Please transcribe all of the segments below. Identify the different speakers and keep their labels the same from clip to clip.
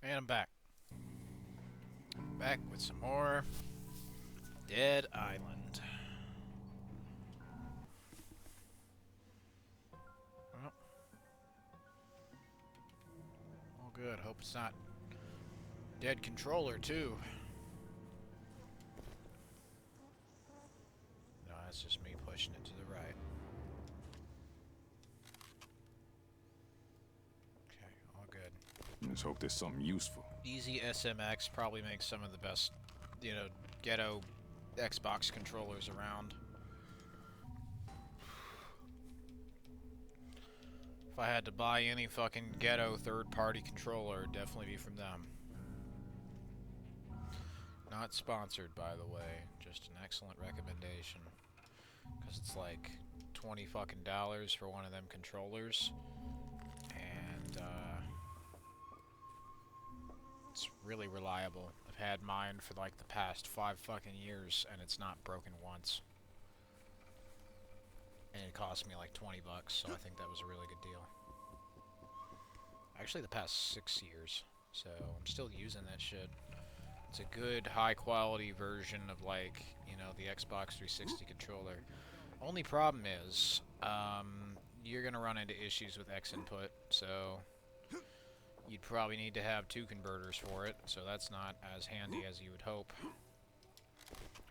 Speaker 1: And I'm back. Back with some more Dead Island. Well, all good. Hope it's not dead controller, too. No, that's just me pushing it to the right. Okay, all good.
Speaker 2: Let's hope there's something useful.
Speaker 1: Easy SMX probably makes some of the best, ghetto Xbox controllers around. If I had to buy any fucking ghetto third-party controller, it'd definitely be from them. Not sponsored, by the way. Just an excellent recommendation. Because it's like 20 fucking dollars for one of them controllers. And, it's really reliable. I've had mine for like the past 5 fucking years, and it's not broken once. And it cost me like 20 bucks, so I think that was a really good deal. Actually, the past 6 years. So, I'm still using that shit. It's a good, high-quality version of, like, the Xbox 360 controller. Only problem is, you're gonna run into issues with X input, so you'd probably need to have 2 converters for it, so that's not as handy as you would hope.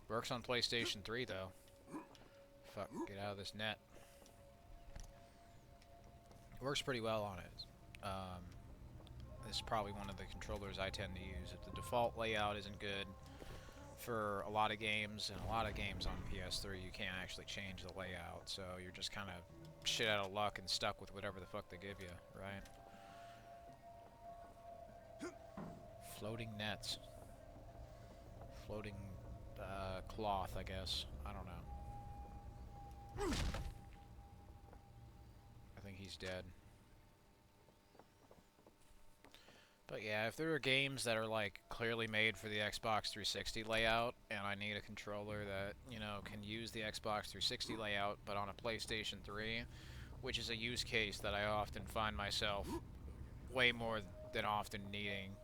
Speaker 1: Works on PlayStation 3, though. Fuck, get out of this net. It works pretty well on it. This is probably one of the controllers I tend to use. If the default layout isn't good for a lot of games, and a lot of games on PS3 you can't actually change the layout, so you're just kind of shit out of luck and stuck with whatever the fuck they give you, right? Floating nets. Floating cloth, I guess. I don't know. I think he's dead. But yeah, if there are games that are like clearly made for the Xbox 360 layout, and I need a controller that, can use the Xbox 360 layout, but on a PlayStation 3, which is a use case that I often find myself way more than often needing,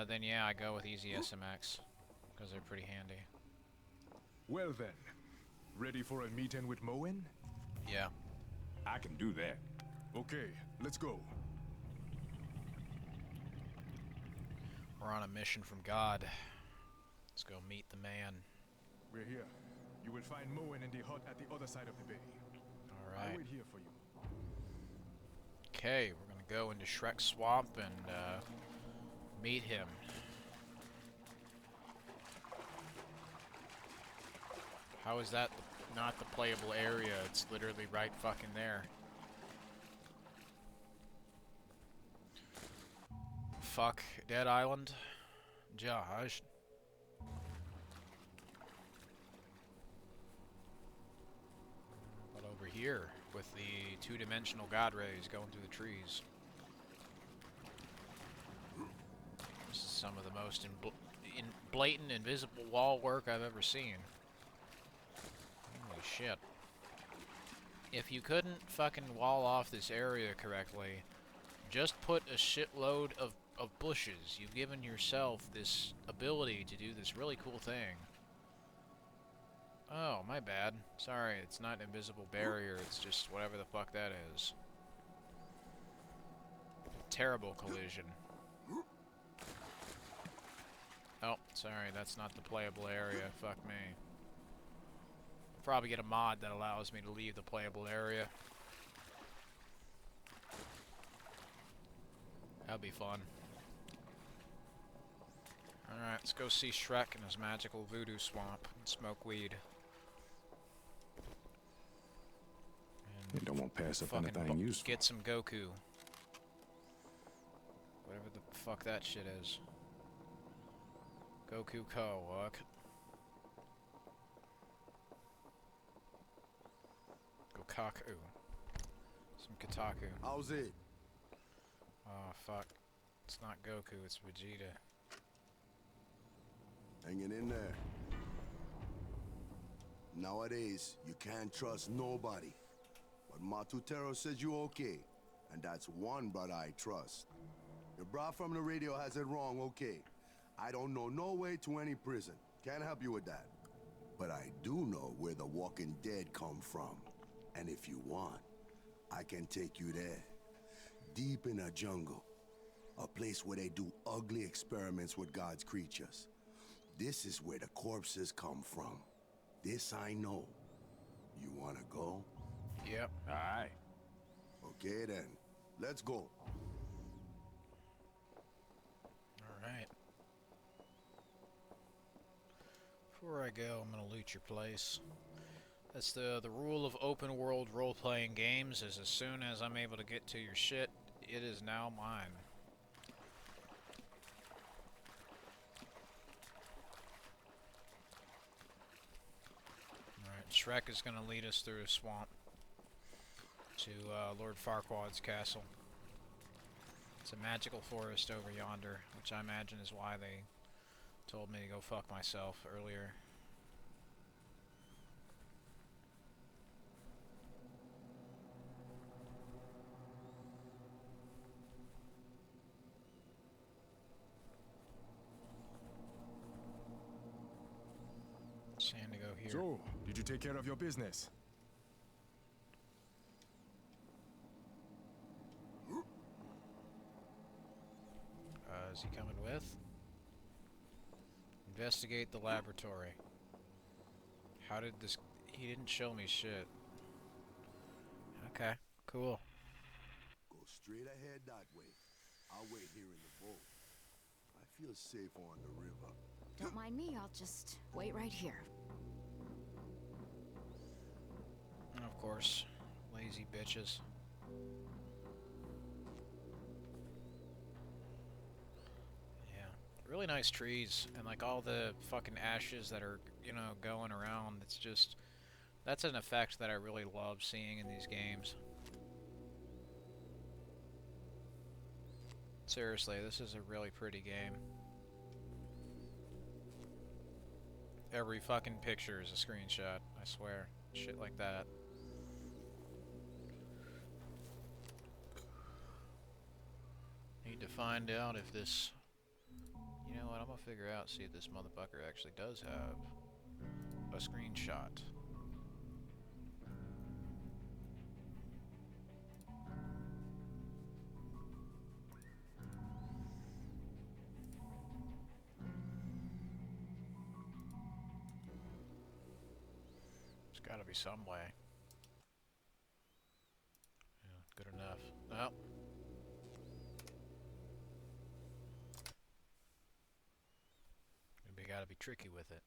Speaker 1: then yeah, I go with Easy SMX, because they're pretty handy.
Speaker 2: Well then, ready for a meeting with Moen?
Speaker 1: Yeah.
Speaker 2: I can do that. Okay, let's go.
Speaker 1: We're on a mission from God. Let's go meet the man.
Speaker 2: We're here. You will find Moen in the hut at the other side of the bay. I'll
Speaker 1: Alright.
Speaker 2: wait here for you.
Speaker 1: Okay, we're gonna go into Shrek's swamp and, meet him. How is that not the playable area? It's literally right fucking there. Fuck Dead Island. Josh. But over here, with the two-dimensional god rays going through the trees. This is some of the most blatant, invisible wall work I've ever seen. Holy shit. If you couldn't fucking wall off this area correctly, just put a shitload of bushes. You've given yourself this ability to do this really cool thing. Oh, my bad. Sorry, it's not an invisible barrier, it's just whatever the fuck that is. Terrible collision. Oh, sorry, that's not the playable area. Fuck me. I'll probably get a mod that allows me to leave the playable area. That'd be fun. Alright, let's go see Shrek in his magical voodoo swamp and smoke weed.
Speaker 2: You don't want to pass up anything useful.
Speaker 1: Get some Goku. Whatever the fuck that shit is. Goku Ko, what? Gokaku. Some Kotaku.
Speaker 3: How's it?
Speaker 1: Oh, fuck. It's not Goku, it's Vegeta.
Speaker 3: Hanging in there. Nowadays, you can't trust nobody. But Matutero says you okay, and that's one brother I trust. The bra from the radio has it wrong, okay. I don't know no way to any prison. Can't help you with that. But I do know where the walking dead come from. And if you want, I can take you there. Deep in a jungle. A place where they do ugly experiments with God's creatures. This is where the corpses come from. This I know. You wanna go?
Speaker 1: Yep.
Speaker 2: Aye.
Speaker 3: Okay then. Let's go.
Speaker 1: Alright. Before I go, I'm gonna loot your place. That's the rule of open world role-playing games, is as soon as I'm able to get to your shit, it is now mine. Alright, Shrek is gonna lead us through a swamp to Lord Farquaad's castle. It's a magical forest over yonder, which I imagine is why they told me to go fuck myself earlier. Saying to go here.
Speaker 2: So, did you take care of your business?
Speaker 1: Is he coming with? Investigate the laboratory. How did this... He didn't show me shit. Okay, cool.
Speaker 3: Go straight ahead that way. I'll wait here in the boat. I feel safer on the river.
Speaker 4: Don't mind me, I'll just wait right here.
Speaker 1: And of course, lazy bitches. Yeah, really nice trees, and like all the fucking ashes that are, you know, going around. It's just, that's an effect that I really love seeing in these games. Seriously, this is a really pretty game. Every fucking picture is a screenshot, I swear. Shit like that. Need to find out if this... You know what, I'm gonna figure out, see if this motherfucker actually does have a screenshot. There's gotta be some way. Yeah, good enough. Well. We gotta be tricky with it.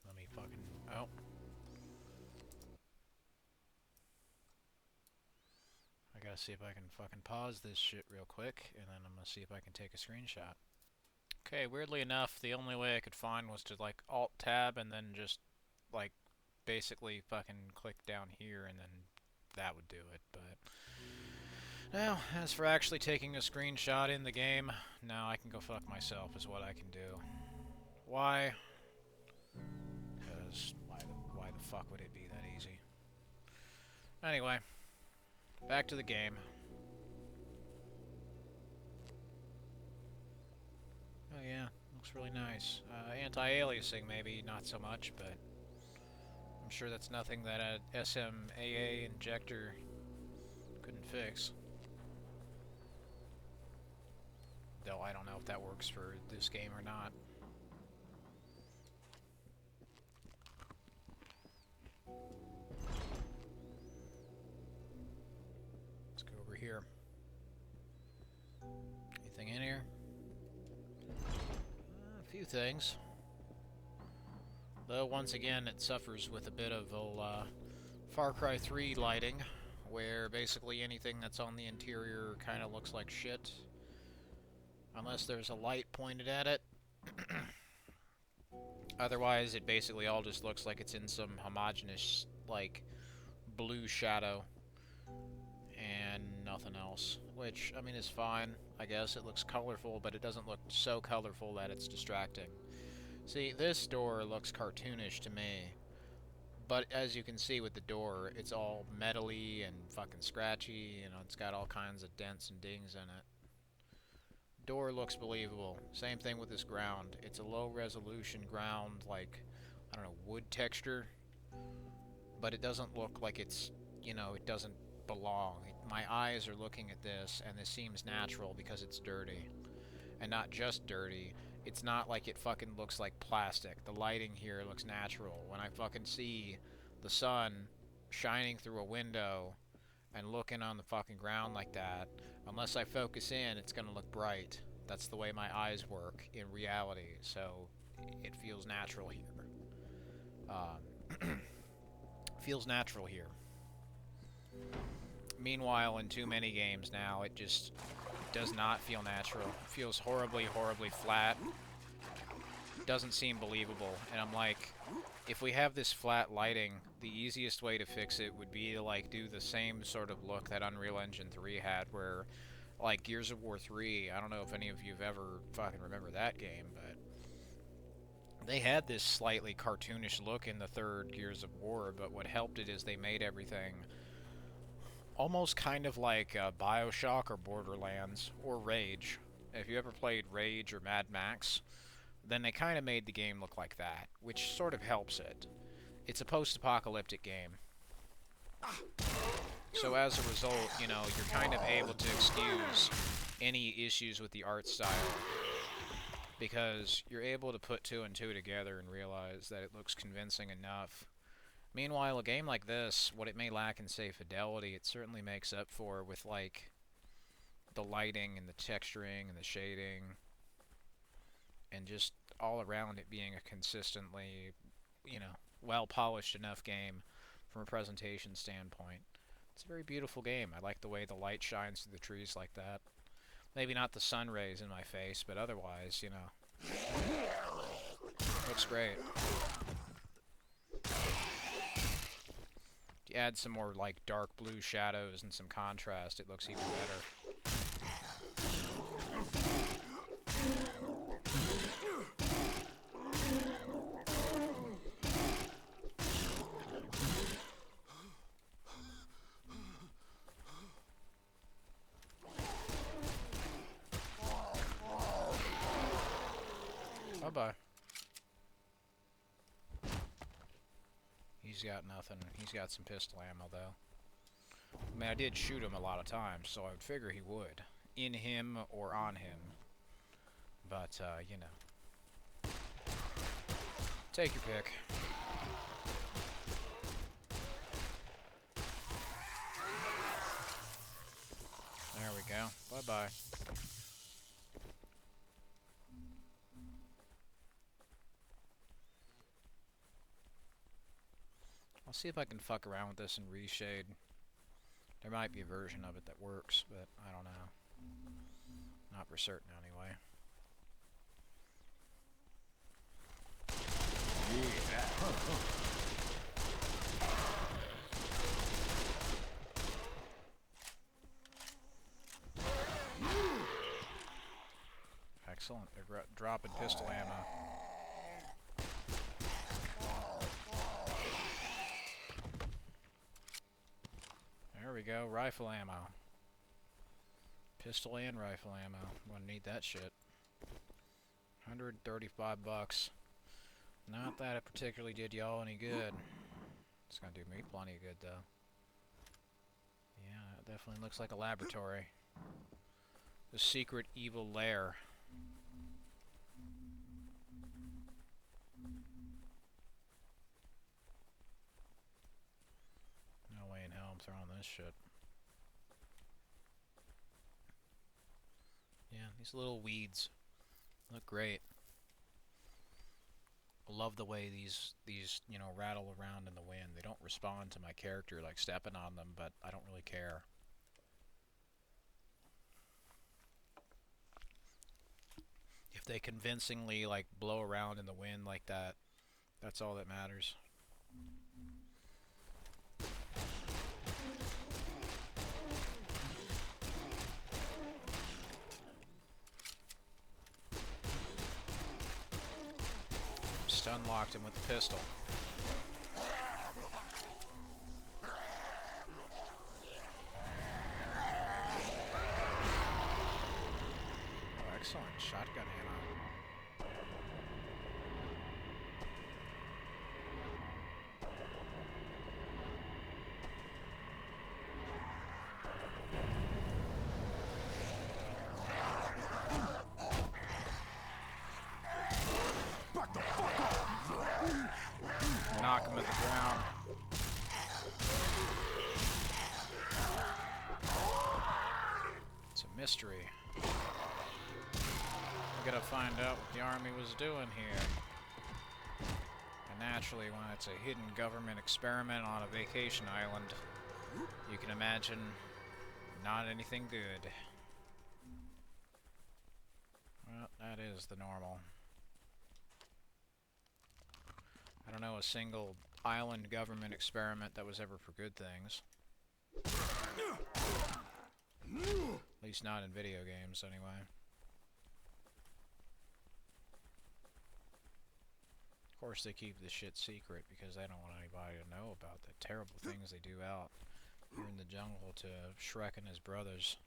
Speaker 1: Let me fucking... Oh. I gotta see if I can fucking pause this shit real quick, and then I'm gonna see if I can take a screenshot. Okay, weirdly enough, the only way I could find was to like Alt-Tab and then just like basically fucking click down here and then that would do it, but... Now, as for actually taking a screenshot in the game, now I can go fuck myself is what I can do. Why? Because why the fuck would it be that easy? Anyway, back to the game. Oh yeah, looks really nice. Anti-aliasing maybe not so much, but I'm sure that's nothing that a SMAA injector couldn't fix. Though I don't know if that works for this game or not. Let's go over here. Anything in here? A few things. Though once again it suffers with a bit of Far Cry 3 lighting, where basically anything that's on the interior kind of looks like shit. Unless there's a light pointed at it. Otherwise, it basically all just looks like it's in some homogeneous, like, blue shadow. And nothing else. Which, I mean, is fine, I guess. It looks colorful, but it doesn't look so colorful that it's distracting. See, this door looks cartoonish to me. But as you can see with the door, it's all metally and fucking scratchy. You know, it's got all kinds of dents and dings in it. Door looks believable. Same thing with this ground. It's a low resolution ground, like, I don't know, wood texture. But it doesn't look like it's, you know, it doesn't belong. My eyes are looking at this, and this seems natural because it's dirty. And not just dirty, it's not like it fucking looks like plastic. The lighting here looks natural. When I fucking see the sun shining through a window and looking on the fucking ground like that, unless I focus in, it's gonna look bright. That's the way my eyes work in reality, so it feels natural here. Feels natural here. Meanwhile, in too many games now, it just does not feel natural. It feels horribly, horribly flat. Doesn't seem believable. And I'm like, if we have this flat lighting, the easiest way to fix it would be to like do the same sort of look that Unreal Engine 3 had, where like Gears of War 3, I don't know if any of you have ever fucking remember that game, but they had this slightly cartoonish look in the third Gears of War, but what helped it is they made everything almost kind of like Bioshock or Borderlands or Rage. If you ever played Rage or Mad Max, then they kind of made the game look like that, which sort of helps it. It's a post-apocalyptic game. So as a result, you know, you're kind of able to excuse any issues with the art style, because you're able to put two and two together and realize that it looks convincing enough. Meanwhile, a game like this, what it may lack in, say, fidelity, it certainly makes up for with, like, the lighting and the texturing and the shading, and just all around it being a consistently, you know, well-polished enough game from a presentation standpoint. It's a very beautiful game. I like the way the light shines through the trees like that. Maybe not the sun rays in my face, but otherwise, you know, looks great. If you add some more, like, dark blue shadows and some contrast, it looks even better. Bye-bye. He's got nothing. He's got some pistol ammo, though. I mean, I did shoot him a lot of times, so I would figure he would. In him or on him. But, you know. Take your pick. There we go. Bye-bye. I'll see if I can fuck around with this and reshade. There might be a version of it that works, but I don't know. Not for certain, anyway. Excellent. They're dropping pistol ammo. There we go, rifle ammo. Pistol and rifle ammo. I'm gonna need that shit. 135 bucks. Not that it particularly did y'all any good. It's gonna do me plenty of good, though. Yeah, it definitely looks like a laboratory. The secret evil lair. No way in hell I'm throwing this shit. Yeah, these little weeds look great. I love the way these you know, rattle around in the wind. They don't respond to my character like stepping on them, but I don't really care. If they convincingly like blow around in the wind like that, that's all that matters. unlocked him with the pistol. Oh, excellent shotgun ammo. Knock him at the ground. It's a mystery. We gotta find out what the army was doing here. And naturally, when it's a hidden government experiment on a vacation island, you can imagine not anything good. Well, that is the normal. I don't know a single island government experiment that was ever for good things. At least not in video games, anyway. Of course they keep this shit secret because they don't want anybody to know about the terrible things they do out here in the jungle to Shrek and his brothers.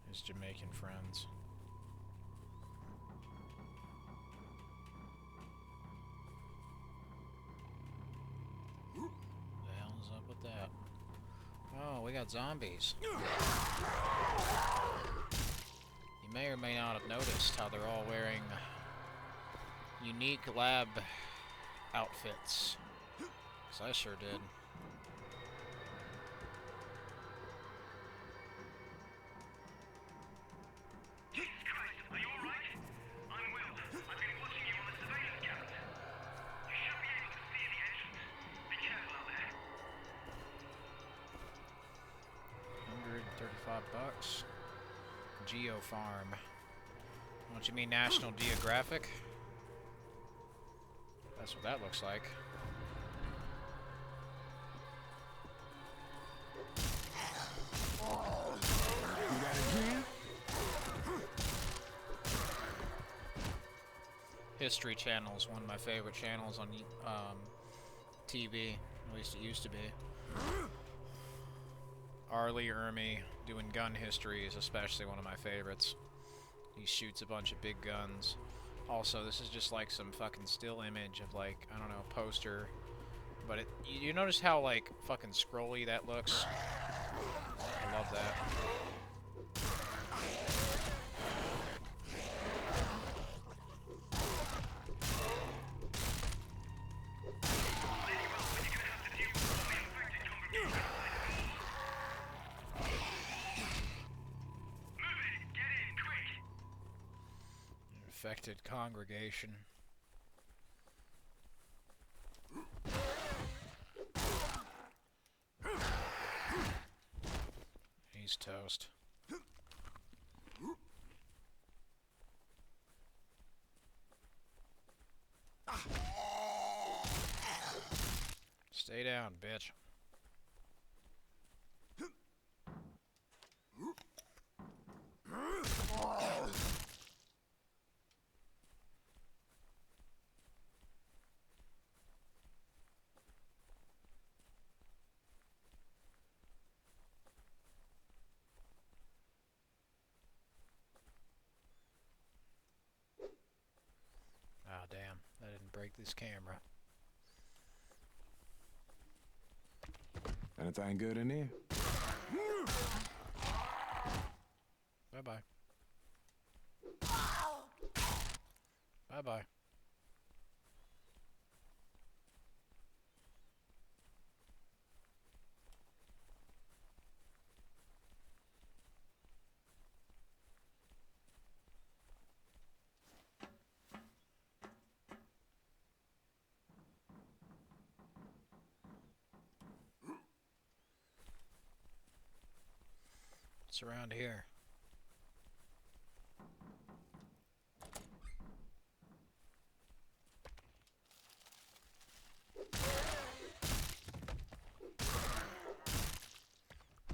Speaker 1: His Jamaican friends. The hell's up with that? Oh, we got zombies. You may or may not have noticed how they're all wearing unique lab outfits. 'Cause I sure did.
Speaker 5: Jesus Christ, are you alright? I'm Will. I've been watching you on the surveillance cameras. You should be able to see the entrance. Be careful out there.
Speaker 1: $135. Geo Farm. Don't you mean National Geographic? That's what that looks like.
Speaker 2: You got a grin?
Speaker 1: History Channel is one of my favorite channels on TV. At least it used to be. Arlie Ermy doing gun history is especially one of my favorites. He shoots a bunch of big guns. Also, this is just like some fucking still image of like, I don't know, poster. But you notice how like fucking scrolly that looks? I love that. Infected congregation. He's toast. Stay down, bitch. Ah, damn. That didn't break this camera.
Speaker 2: Anything good in there?
Speaker 1: Bye-bye. Bye-bye. It's around here.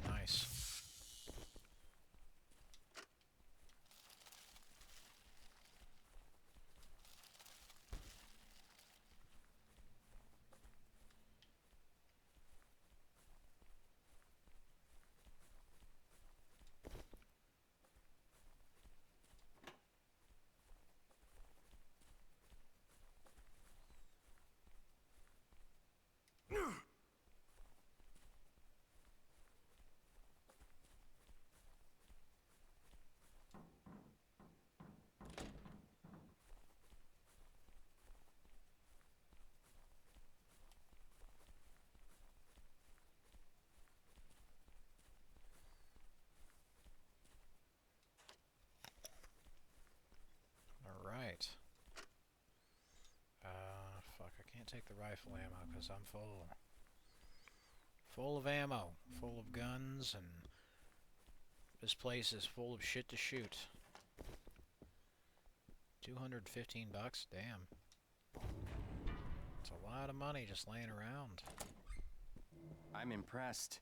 Speaker 1: Nice. Can't take the rifle ammo because I'm full. Full of ammo, full of guns, and this place is full of shit to shoot. 215 bucks? Damn. It's a lot of money just laying around.
Speaker 6: I'm impressed.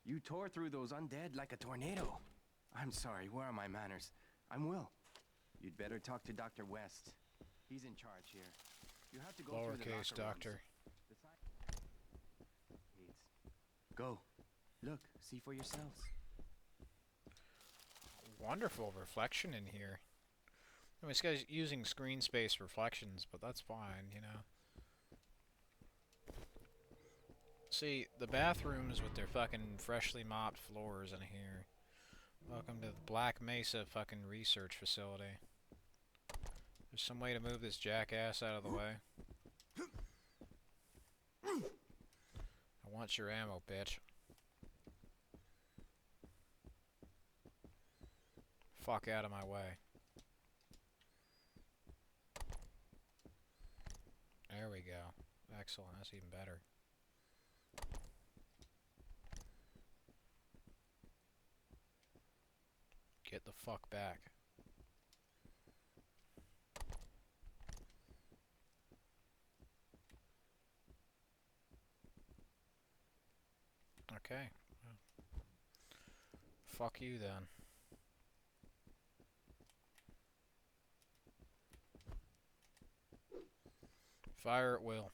Speaker 6: You tore through those undead like a tornado. I'm sorry, where are my manners? I'm Will. You'd better talk to Dr. West. He's in charge here. You have to go through the
Speaker 1: Lowercase
Speaker 6: locker
Speaker 1: doctor.
Speaker 6: rooms. Go. Look, see for yourselves.
Speaker 1: Wonderful reflection in here. I mean, this guy's using screen space reflections, but that's fine, you know. See, the bathrooms with their fucking freshly mopped floors in here. Welcome to the Black Mesa fucking research facility. There's some way to move this jackass out of the way. I want your ammo, bitch. Fuck out of my way. There we go. Excellent, that's even better. Get the fuck back. Okay. Well, fuck you then. Fire at will.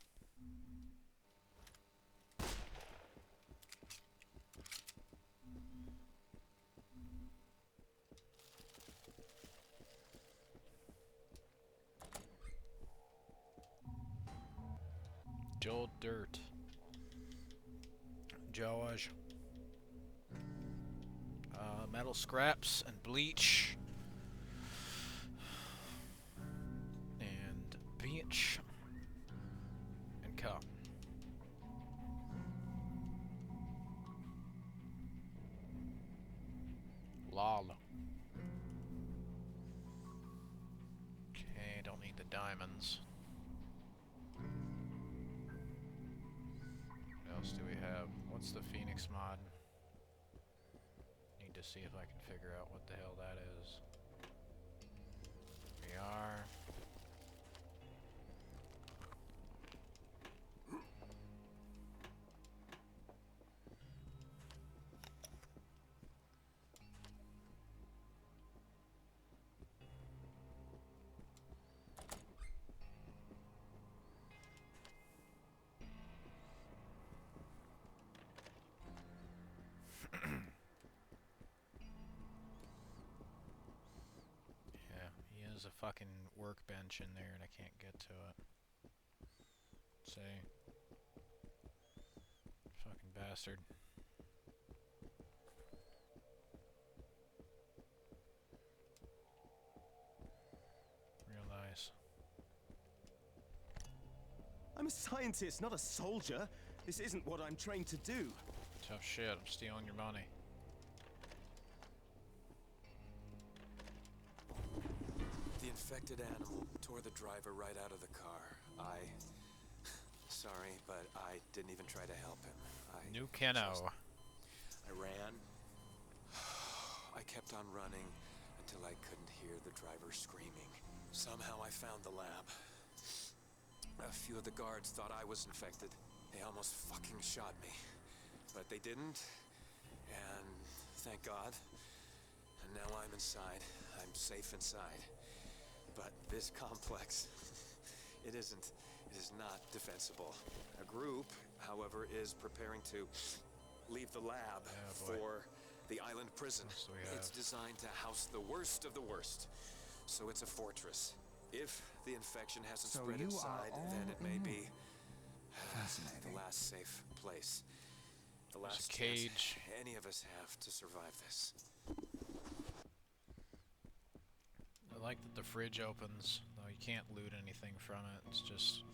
Speaker 1: Joel Dirt. Josh. Metal scraps and bleach. And beach. And cup. Lol. Okay, don't need the diamonds. What else do we have? What's the Phoenix mod? Need to see if I can figure out what the hell that is. We are. There's a fucking workbench in there and I can't get to it. See? Fucking bastard. Real nice.
Speaker 7: I'm a scientist, not a soldier. This isn't what I'm trained to do.
Speaker 1: Tough shit, I'm stealing your money.
Speaker 8: The infected animal tore the driver right out of the car. Sorry, but I didn't even try to help him.
Speaker 1: New Keno.
Speaker 8: I ran. I kept on running until I couldn't hear the driver screaming. Somehow I found the lab. A few of the guards thought I was infected. They almost fucking shot me. But they didn't. And thank God. And now I'm inside. I'm safe inside. But this complex, it is not defensible. A group, however, is preparing to leave the lab for the island prison. It's designed to house the worst of the worst. So it's a fortress. If the infection hasn't spread inside, then it may be the last safe place. The last
Speaker 1: cage.
Speaker 8: chance any of us have to survive this.
Speaker 1: I like that the fridge opens, though you can't loot anything from it. It's just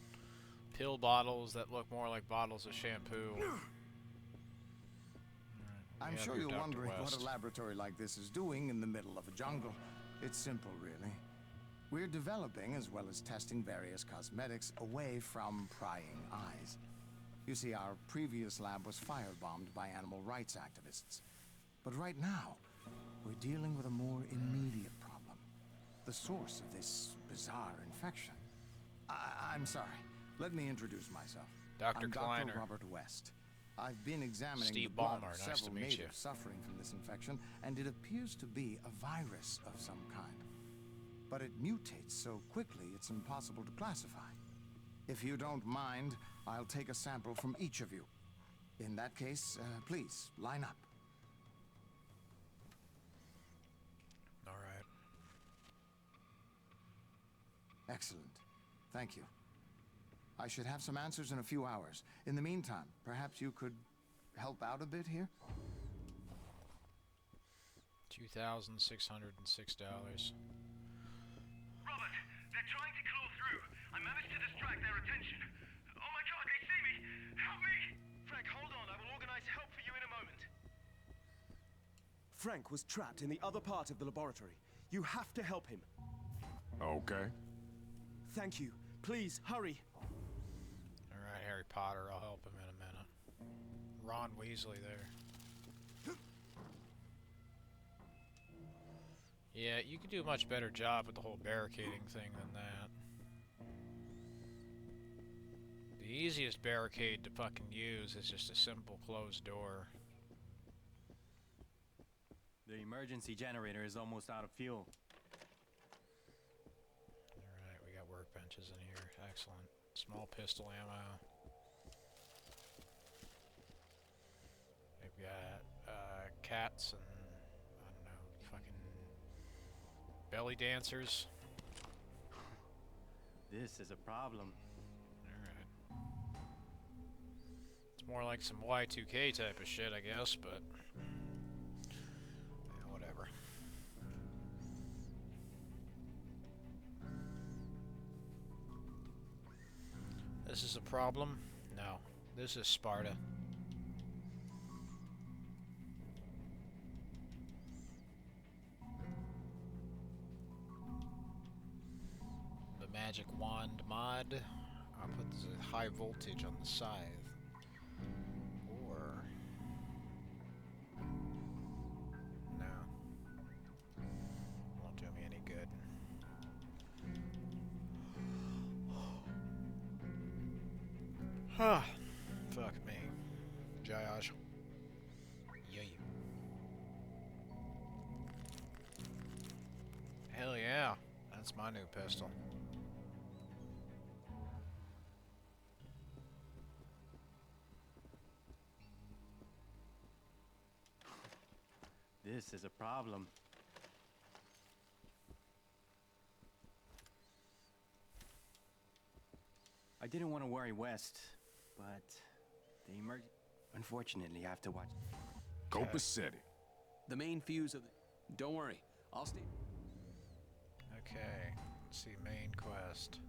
Speaker 1: pill bottles that look more like bottles of shampoo.
Speaker 9: I'm sure you're wondering what a laboratory like this is doing in the middle of a jungle. It's simple, really. We're developing as well as testing various cosmetics away from prying eyes. You see, our previous lab was firebombed by animal rights activists. But right now, we're dealing with a more immediate problem. The source of this bizarre infection. I'm sorry. Let me introduce myself.
Speaker 1: Dr.
Speaker 9: I'm
Speaker 1: Kleiner.
Speaker 9: Dr. Robert West. I've been examining
Speaker 1: Steve
Speaker 9: the blood
Speaker 1: Ballmer,
Speaker 9: of
Speaker 1: nice to
Speaker 9: several
Speaker 1: meet you.
Speaker 9: natives suffering from this infection, and it appears to be a virus of some kind. But it mutates so quickly it's impossible to classify. If you don't mind, I'll take a sample from each of you. In that case, please, line up.
Speaker 1: All right.
Speaker 9: Excellent. Thank you. I should have some answers in a few hours. In the meantime, perhaps you could help out a bit here?
Speaker 1: $2,606.
Speaker 5: Robert, they're trying to claw through. I managed to distract their attention. Oh my god, they see me! Help me!
Speaker 7: Frank, hold on. I will organize help for you in a moment. Frank was trapped in the other part of the laboratory. You have to help him.
Speaker 2: Okay.
Speaker 7: Thank you. Please, hurry.
Speaker 1: All right, Harry Potter, I'll help him in a minute. Ron Weasley there. Yeah, you could do a much better job with the whole barricading thing than that. The easiest barricade to fucking use is just a simple closed door.
Speaker 6: The emergency generator is almost out of fuel.
Speaker 1: Alright, we got workbenches in here. Excellent. Small pistol ammo. We've got cats and, I don't know, fucking belly dancers.
Speaker 6: This is a problem.
Speaker 1: Alright. It's more like some Y2K type of shit, I guess, but yeah, whatever. This is a problem? No. This is Sparta. The magic wand mod. I'll put the high voltage on the scythe. Or no. Won't do me any good. Huh. Fuck me. Josh. Yeah. Hell yeah. That's my new pistol.
Speaker 6: This is a problem. I didn't want to worry West, but the unfortunately, I have to watch.
Speaker 2: Copacetti.
Speaker 10: The main fuse of the... Don't worry, I'll stay...
Speaker 1: Okay, let's see, main quest.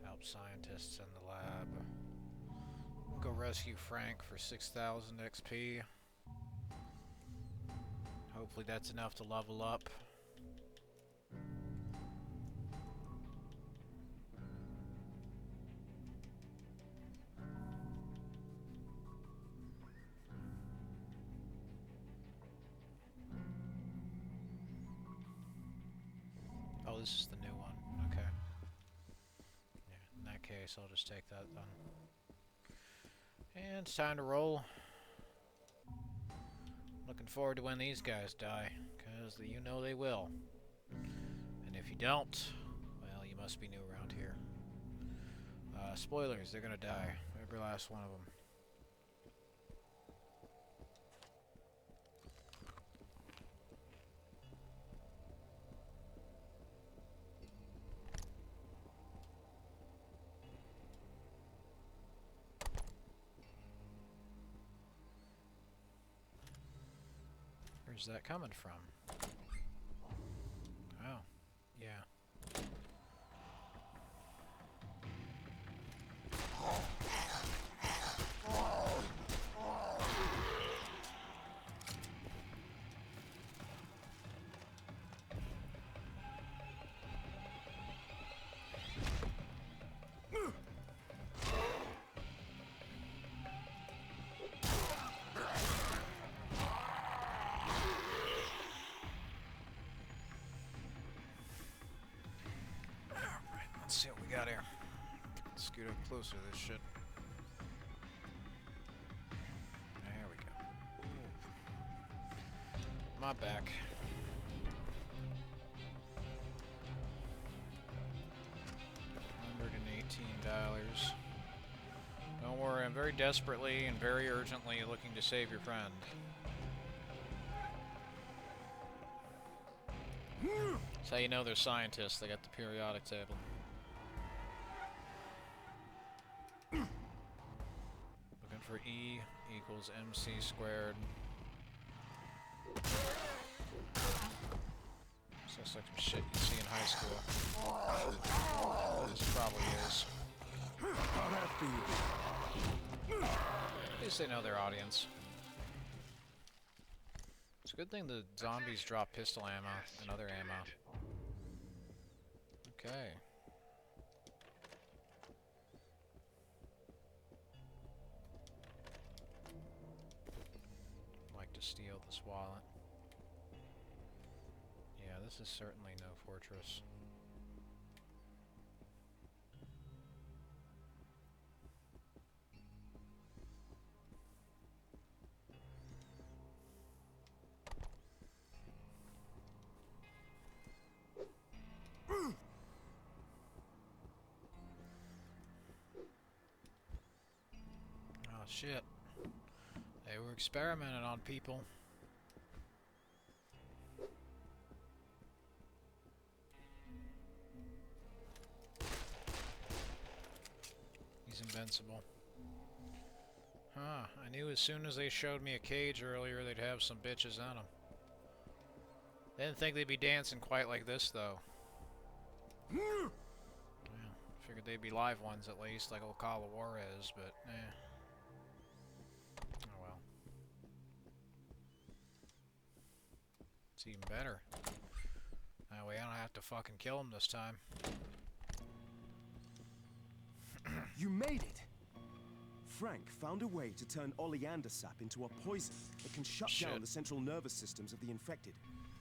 Speaker 1: Help scientists in the lab. Go rescue Frank for 6,000 XP. Hopefully that's enough to level up. Oh, this is the new one. Okay. Yeah, in that case, I'll just take that then. And it's time to roll. Looking forward to when these guys die, because you know they will. And if you don't, well, you must be new around here. Spoilers, they're gonna die. Every last one of them. Where's that coming from? Oh, yeah. see what we got here. Let's scoot up closer to this shit. There we go. Ooh. My back. $118. Don't worry, I'm very desperately and very urgently looking to save your friend. That's how you know they're scientists. They got the periodic table. Looking for E equals MC squared. Sounds like some shit you'd see in high school. This probably is. At least they know their audience. It's a good thing the zombies drop pistol ammo and other ammo. Okay. I'd like to steal this wallet. Yeah, this is certainly no fortress. Oh shit. They were experimenting on people. He's invincible. Huh, I knew as soon as they showed me a cage earlier they'd have some bitches on them. Didn't think they'd be dancing quite like this though. Yeah, figured they'd be live ones at least, like old Call of Juarez, but eh. Oh well. It's even better. That way I don't have to fucking kill him this time.
Speaker 7: You made it! Frank found a way to turn oleander sap into a poison that can shut down the central nervous systems of the infected,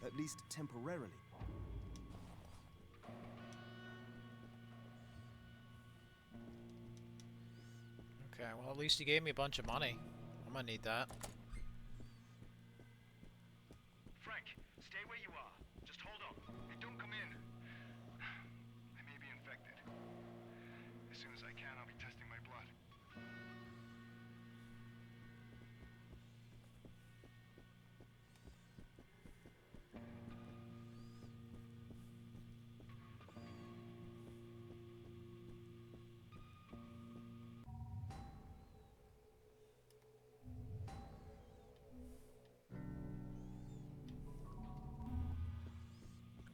Speaker 7: at least temporarily.
Speaker 1: Okay, well at least he gave me a bunch of money. I'm gonna need that.
Speaker 5: Frank, stay where you are. Just hold on. Hey, don't come in. I may be infected. As soon as I can, I'll be testing my blood.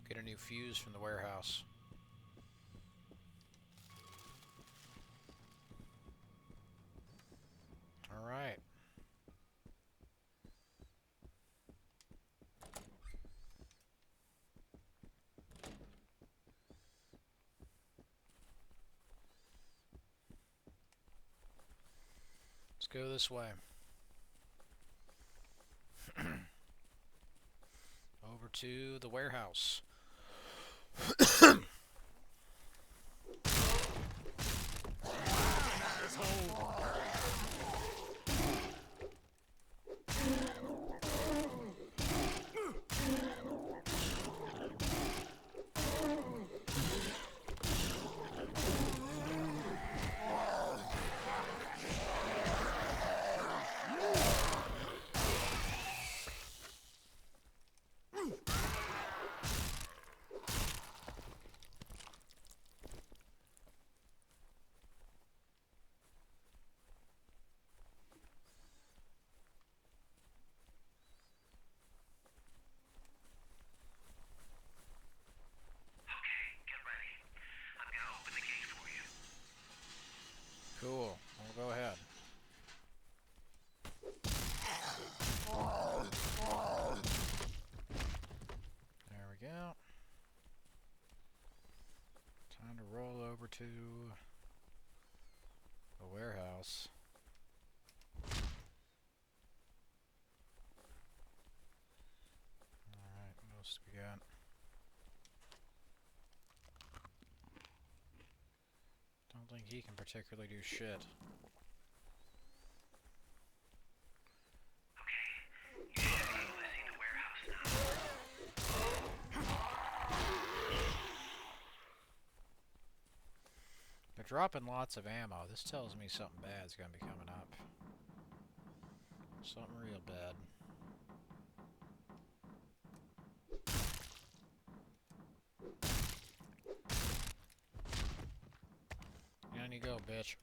Speaker 1: Get a new fuse from the warehouse. Alright. Let's go this way. Over to the warehouse. Cool. Well, go ahead. There we go. Time to roll over to the warehouse. Alright, what else do we got? think he can particularly do shit. They're dropping lots of ammo. This tells me something bad's gonna be coming up. Something real bad. Down you go, bitch.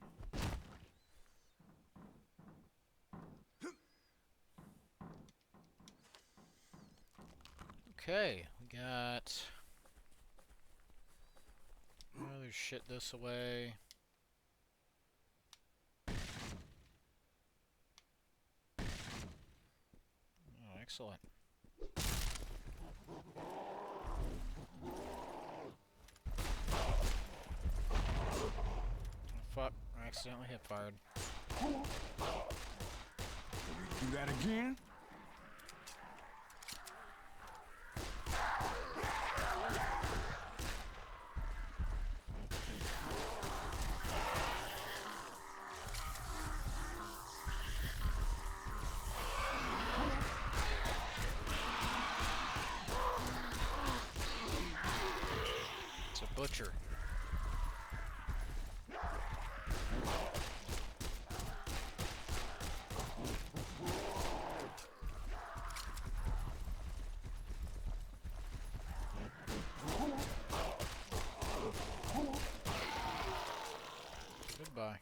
Speaker 1: Okay, we got... Oh, there's shit this away. Oh, excellent. Oh, fuck. I accidentally hit fired.
Speaker 2: Do that again?
Speaker 1: It's a butcher. Goodbye.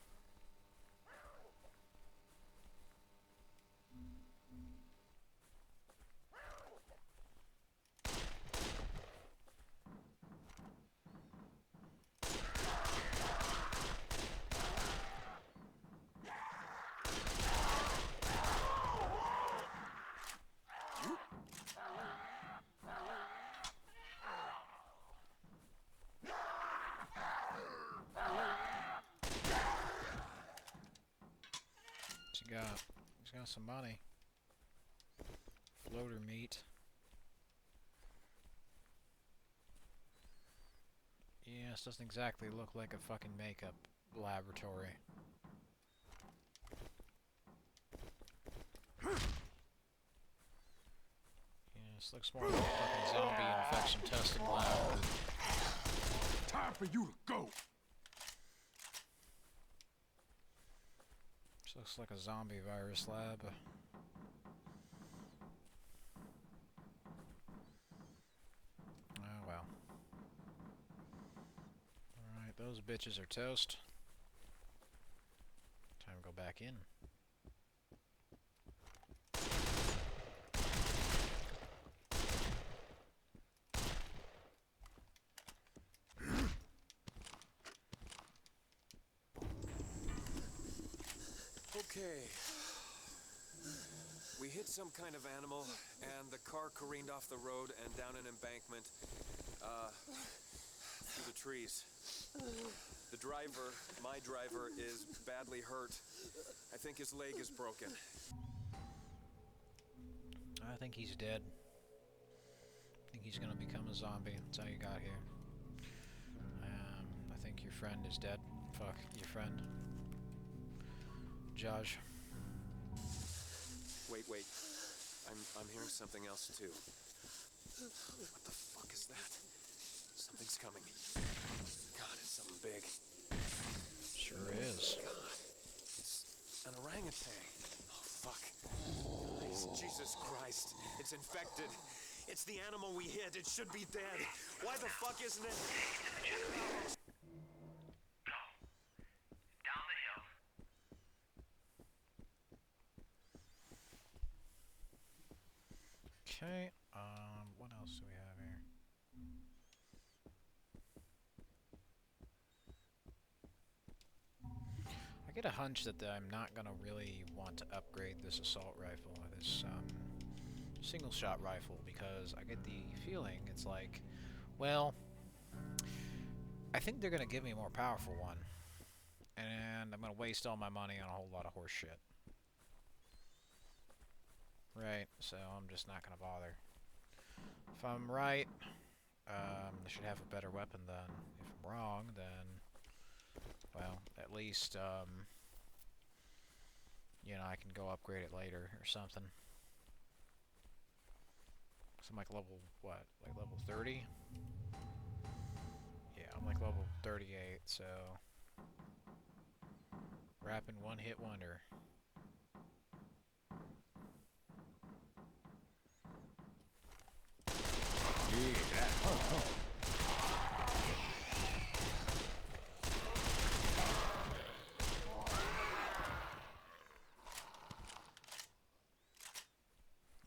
Speaker 1: What's he got? He's got some money. Floater meat. Yeah, this doesn't exactly look like a fucking makeup laboratory. Yeah, this looks more like a fucking zombie infection testing lab.
Speaker 2: Time for you to go.
Speaker 1: This looks like a zombie virus lab. Oh well. Alright, those bitches are toast. Time to go back in.
Speaker 8: Okay. We hit some kind of animal, and the car careened off the road and down an embankment, through the trees. The driver, my driver, is badly hurt. I think his leg is broken.
Speaker 1: I think he's dead. I think he's gonna become a zombie. That's how you got here. I think your friend is dead. Fuck, your friend. Josh.
Speaker 8: Wait. I'm hearing something else too. What the fuck is that? Something's coming. God, it's something big.
Speaker 1: Sure is.
Speaker 8: God, it's an orangutan. Oh fuck. Guys, Jesus Christ. It's infected. It's the animal we hit. It should be dead. Why the fuck isn't it?
Speaker 5: Go. Down the hill.
Speaker 1: Okay, what else do we have here? I get a hunch that I'm not gonna really want to upgrade this assault rifle, or this single shot rifle, because I get the feeling it's like, well, I think they're gonna give me a more powerful one, and I'm gonna waste all my money on a whole lot of horse shit. Right, so I'm just not gonna bother. If I'm right, they should have a better weapon then. If I'm wrong, then, well, least, you know, I can go upgrade it later or something. So I'm like level, what? Like level 30? Yeah, I'm like level 38, so... Rapping one-hit wonder.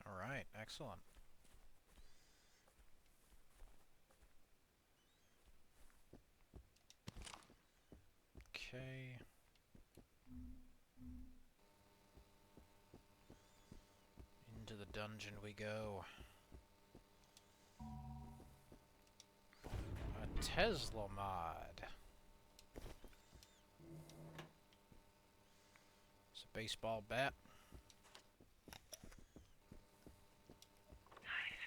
Speaker 1: Alright, excellent. Okay. Into the dungeon we go. A Tesla mod. It's a baseball bat.
Speaker 5: Nice.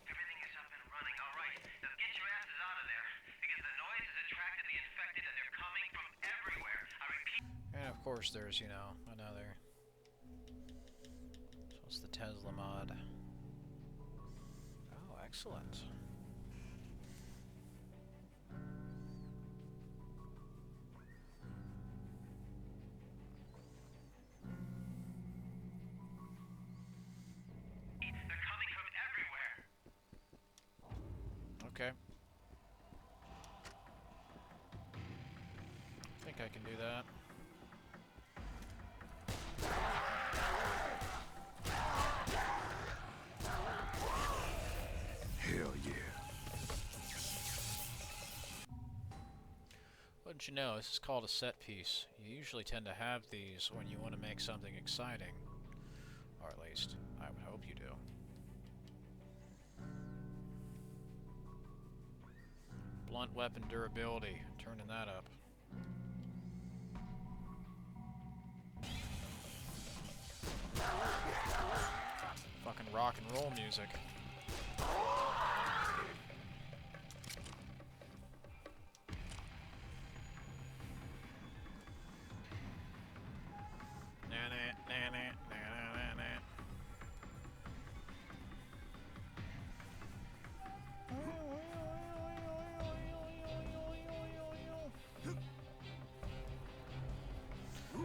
Speaker 5: Everything is up and running. All right. Now get your asses out of there, because the noise has attracted the infected and they're coming from everywhere. I repeat.
Speaker 1: And of course there's, you know, another. So it's the Tesla mod. Oh, excellent.
Speaker 5: They're coming from everywhere.
Speaker 1: Okay. I think I can do that.
Speaker 3: Hell yeah.
Speaker 1: Wouldn't you know, this is called a set piece. You usually tend to have these when you want to make something exciting. Or at least, I would hope you do. Blunt weapon durability, turning that up. Fucking rock and roll music.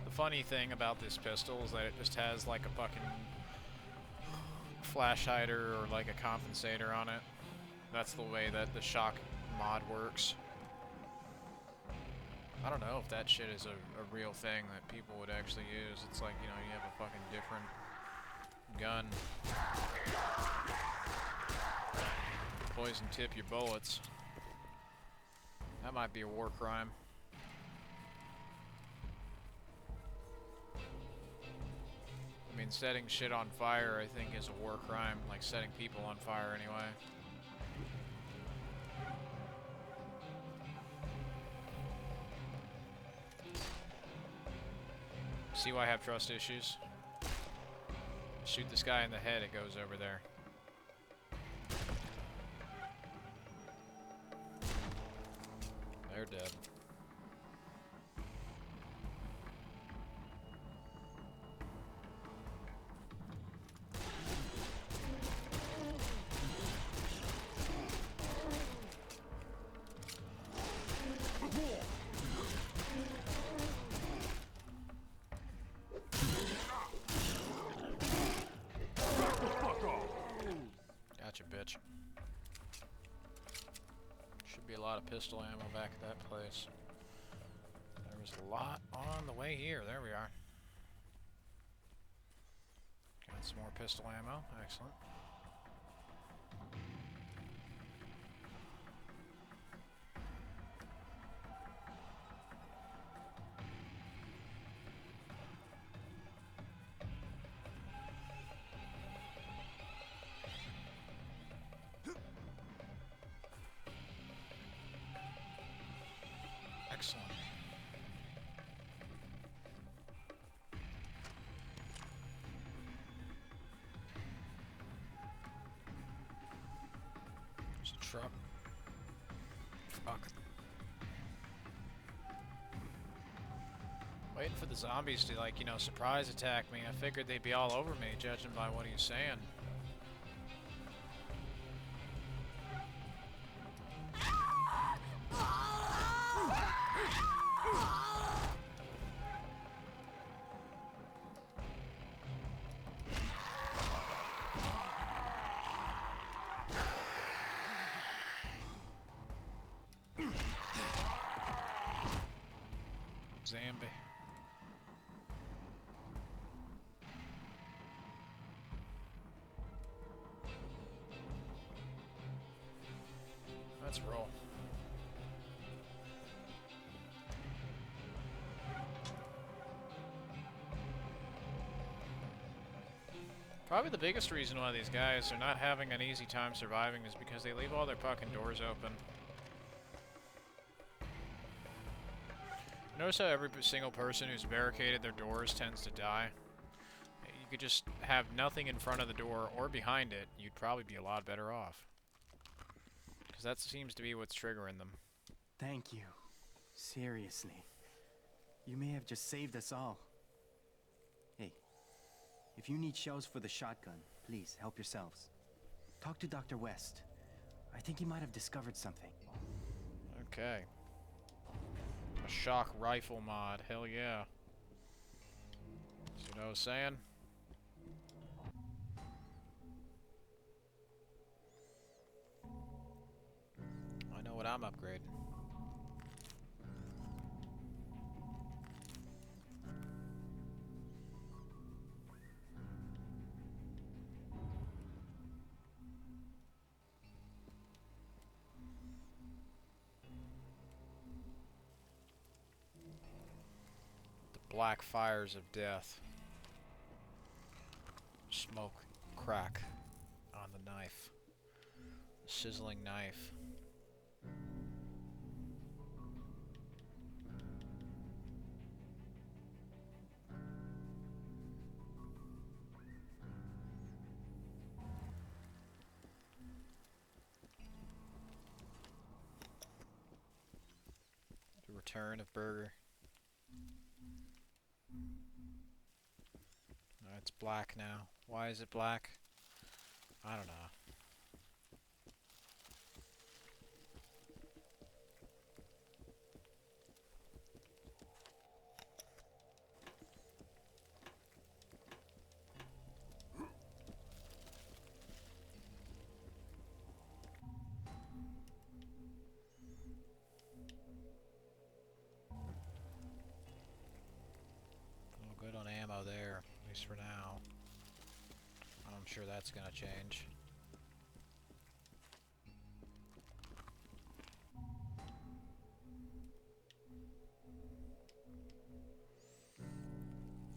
Speaker 1: The funny thing about this pistol is that it just has like a fucking flash hider or like a compensator on it. That's the way that the shock mod works. I don't know if that shit is a real thing that people would actually use. It's like, you know, you have a fucking different gun. Poison tip your bullets. That might be a war crime. I mean, setting shit on fire, I think, is a war crime. Like, setting people on fire, anyway. See why I have trust issues? Shoot this guy in the head, it goes over there. They're dead. Gotcha, bitch. Should be a lot of pistol ammo back at that place. There was a lot on the way here. There we are. Got some more pistol ammo. Excellent. Excellent. There's a truck. Fuck. Waiting for the zombies to, like, you know, surprise attack me. I figured they'd be all over me, judging by what he's saying. Zombie. Let's roll. Probably the biggest reason why these guys are not having an easy time surviving is because they leave all their fucking doors open. Notice how every single person who's barricaded their doors tends to die? You could just have nothing in front of the door or behind it, you'd probably be a lot better off. Because that seems to be what's triggering them.
Speaker 6: Thank you. Seriously. You may have just saved us all. Hey, if you need shells for the shotgun, please help yourselves. Talk to Dr. West. I think he might have discovered something.
Speaker 1: Okay. A shock rifle mod, hell yeah. See what I was saying? I know what I'm upgrading. Black fires of death. Smoke, crack on the knife. The sizzling knife. The return of burger. It's black now. Why is it black? I don't know. No good on ammo there, at least for now. I'm sure that's gonna change.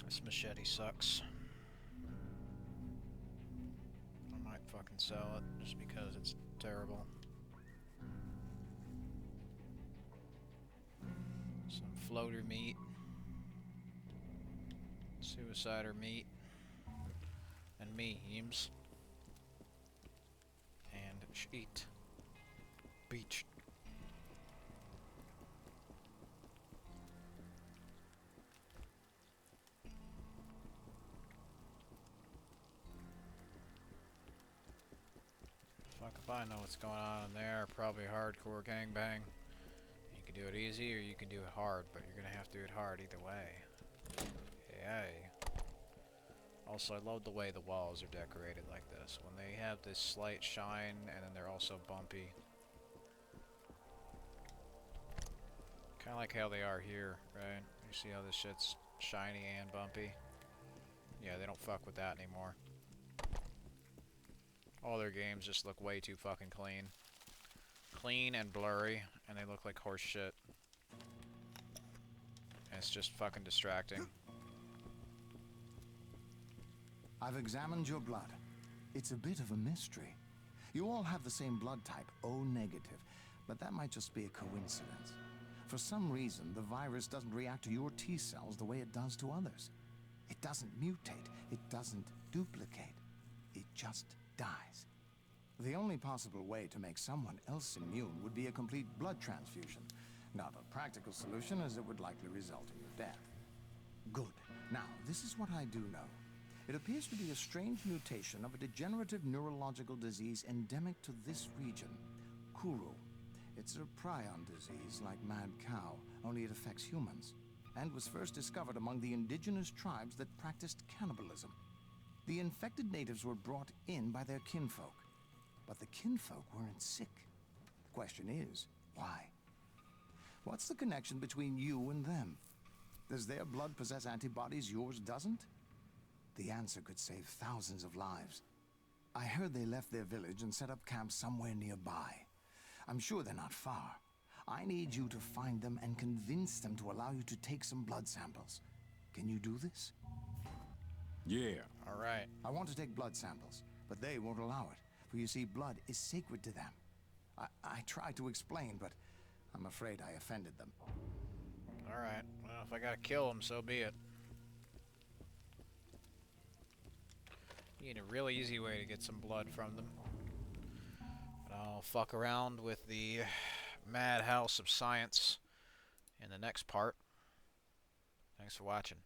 Speaker 1: This machete sucks. I might fucking sell it just because it's terrible. Some floater meat. Suicider meat. And memes. And sheet. Beach. Fuck if I know what's going on in there. Probably hardcore gangbang. You can do it easy or you can do it hard, but you're gonna have to do it hard either way. Yay. Also, I love the way the walls are decorated like this. When they have this slight shine and then they're also bumpy. Kinda like how they are here, right? You see how this shit's shiny and bumpy? Yeah, they don't fuck with that anymore. All their games just look way too fucking clean. Clean and blurry, and they look like horse shit. And it's just fucking distracting.
Speaker 9: I've examined your blood. It's a bit of a mystery. You all have the same blood type, O negative, but that might just be a coincidence. For some reason, the virus doesn't react to your T cells the way it does to others. It doesn't mutate. It doesn't duplicate. It just dies. The only possible way to make someone else immune would be a complete blood transfusion. Not a practical solution, as it would likely result in your death. Good. Now, this is what I do know. It appears to be a strange mutation of a degenerative neurological disease endemic to this region, Kuru. It's a prion disease like mad cow, only it affects humans, and was first discovered among the indigenous tribes that practiced cannibalism. The infected natives were brought in by their kinfolk, but the kinfolk weren't sick. The question is, why? What's the connection between you and them? Does their blood possess antibodies yours doesn't? The answer could save thousands of lives. I heard they left their village and set up camp somewhere nearby. I'm sure they're not far. I need you to find them and convince them to allow you to take some blood samples. Can you do this?
Speaker 10: Yeah.
Speaker 1: All right.
Speaker 9: I want to take blood samples, but they won't allow it. For you see, blood is sacred to them. I tried to explain, but I'm afraid I offended them.
Speaker 1: All right. Well, if I gotta kill them, so be it. You need a really easy way to get some blood from them. But I'll fuck around with the madhouse of science in the next part. Thanks for watching.